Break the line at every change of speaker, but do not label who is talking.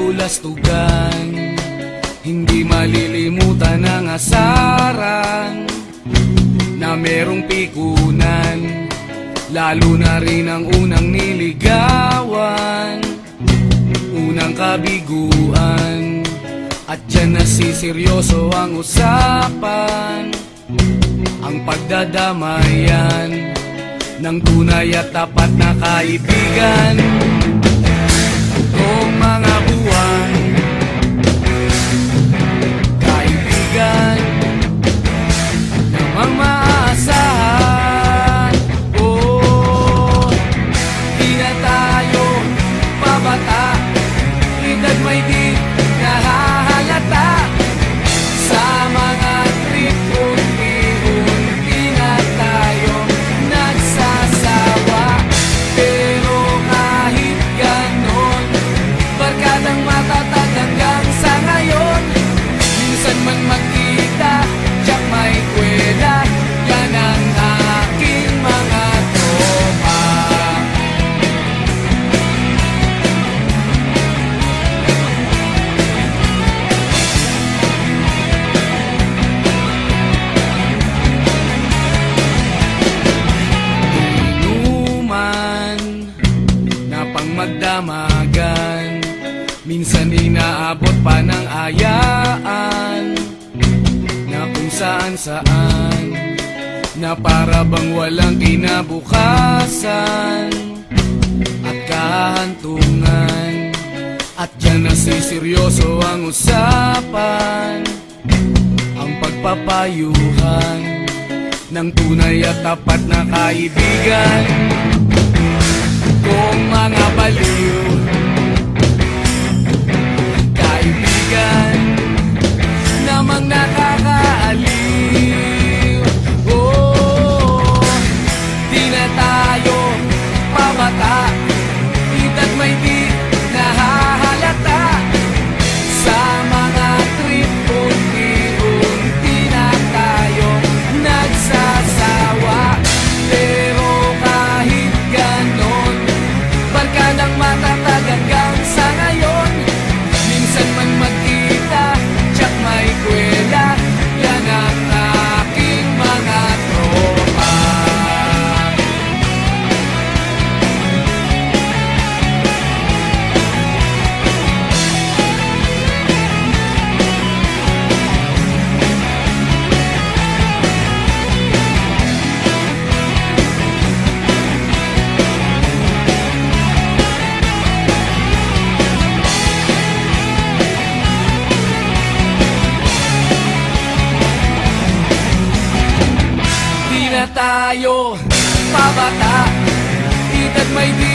kabulastugan, hindi malilimutan ang asaran na merong pikunan, lalo na rin ang unang niligawan, unang kabiguan. At dyan nasiseryoso ang usapan, ang pagdadamayan ng tunay at tapat na kaibigan. Kung mga buwan, kaibigan namang maaasahan. Oh, di na tayo pabata, edad may di nahahalata. Sa mga trip, unti-unti na tayo nagsasawa. Pero kahit ganon, barkadang matatag hanggang sa ngayon. Minsan man magkita, tiyak may kwela, yan ang aking mga tropa. Inuman na pang magdamagan, minsan inaabot pa ng ayaan, na kung saan-saan, na para bang walang kinabukasan at kahantungan. At dyan nasiseryoso ang usapan, ang pagpapayuhan ng tunay at tapat na kaibigan. Kung mga baliw, kaibigan namang nakakaaliw. Oh, di na tayo pabata, edad may di nahahalata. Sa mga trip, unti-unti na tayo nagsasawa. Pero kahit ganon, barkadang matatag hanggang sa ngayon. Minsan man magkita, tiyak may kwela, yan ang aking mga tropa. Di na tayo pabata, edad may di